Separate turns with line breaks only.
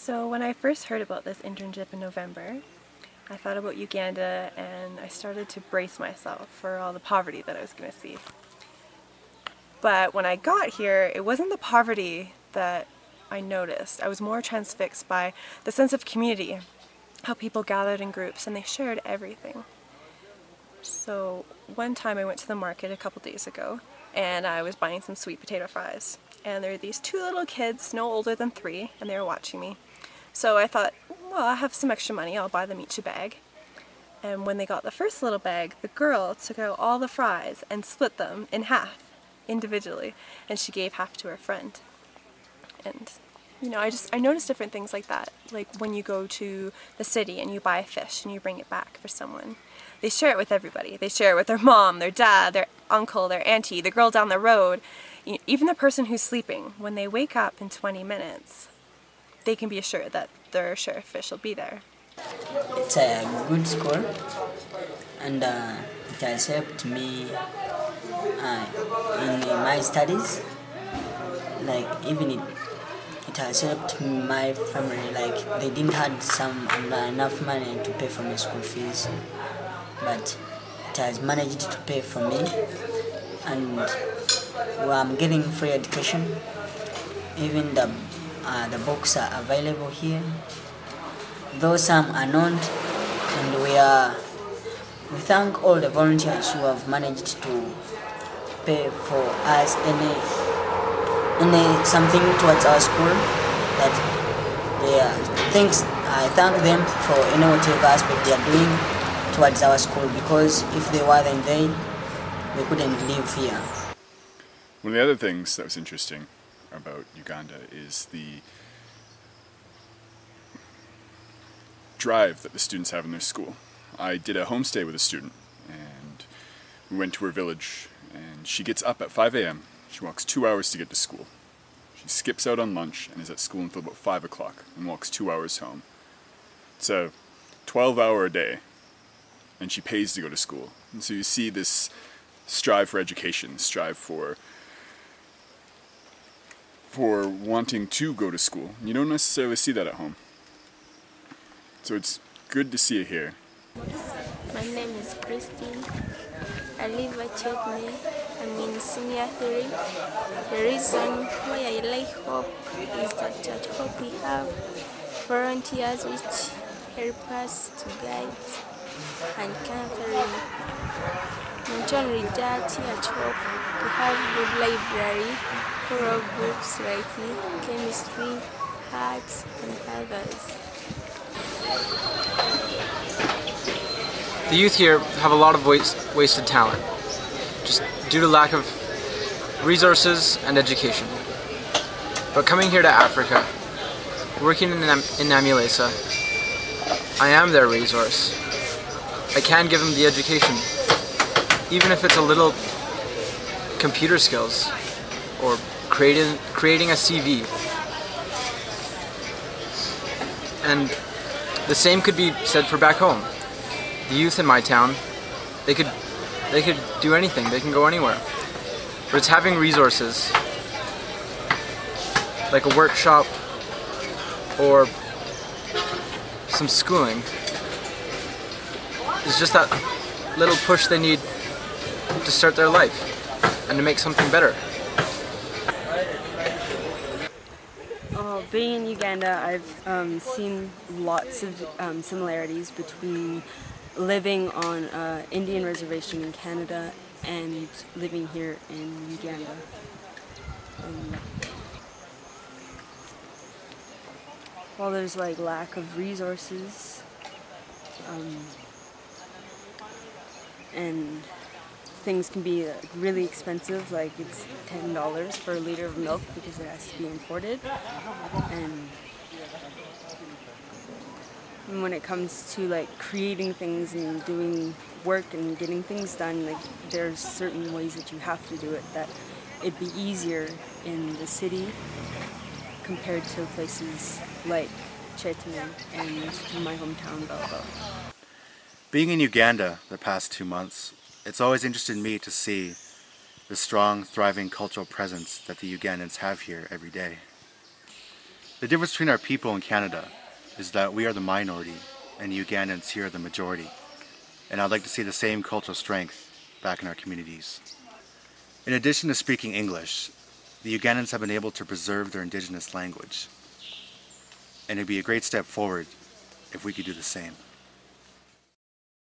So when I first heard about this internship in November, I thought about Uganda and I started to brace myself for all the poverty that I was going to see. But when I got here, it wasn't the poverty that I noticed. I was more transfixed by the sense of community, how people gathered in groups and they shared everything. So one time I went to the market a couple days ago and I was buying some sweet potato fries. And there were these two little kids, no older than 3, and they were watching me. So I thought, well, I have some extra money, I'll buy them each a bag. And when they got the first little bag, the girl took out all the fries and split them in half, individually, and she gave half to her friend. And you know, I noticed different things like that, like when you go to the city and you buy a fish and you bring it back for someone. They share it with everybody. They share it with their mom, their dad, their uncle, their auntie, the girl down the road, even the person who's sleeping. When they wake up in 20 minutes, they can be assured that their share of fish will be there.
It's a good school, and it has helped me in my studies. Like even it has helped my family. Like they didn't have enough money to pay for my school fees, but it has managed to pay for me, and I'm getting free education. Even the books are available here, though some are not, and we thank all the volunteers who have managed to pay for us any something towards our school. That I thank them for any whatever aspect they are doing towards our school, because if they weren't there, we couldn't live here.
One of the other things that was interesting about Uganda is the drive that the students have in their school. I did a homestay with a student and we went to her village, and she gets up at 5 a.m. She walks 2 hours to get to school. She skips out on lunch and is at school until about 5 o'clock and walks 2 hours home. It's a 12-hour a day, and she pays to go to school. And so you see this strive for education, strive for wanting to go to school. You don't necessarily see that at home. So it's good to see it here.
My name is Christine. I live at Chetney. I'm in senior 3. The reason why I like Hope is that at Hope we have volunteers which help us to guide and counseling. Not only that, at Hope we have a good library full of books like chemistry, arts, and others.
The youth here have a lot of wasted talent, just due to lack of resources and education. But coming here to Africa, working in Namulesa, I am their resource. I can give them the education, even if it's a little computer skills or creating a CV. And the same could be said for back home. The youth in my town, they could do anything, they can go anywhere. But it's having resources, like a workshop or some schooling, is just that little push they need to start their life and to make something better.
Being in Uganda, I've seen lots of similarities between living on an Indian reservation in Canada and living here in Uganda. While there's like lack of resources and things can be really expensive, like it's $10 for a liter of milk because it has to be imported. And when it comes to like creating things and doing work and getting things done, like there's certain ways that you have to do it that it'd be easier in the city compared to places like Chetney and my hometown, Belko.
Being in Uganda the past 2 months, it's always interested me to see the strong, thriving cultural presence that the Ugandans have here every day. The difference between our people in Canada is that we are the minority and Ugandans here are the majority. And I'd like to see the same cultural strength back in our communities. In addition to speaking English, the Ugandans have been able to preserve their indigenous language. And it'd be a great step forward if we could do the same.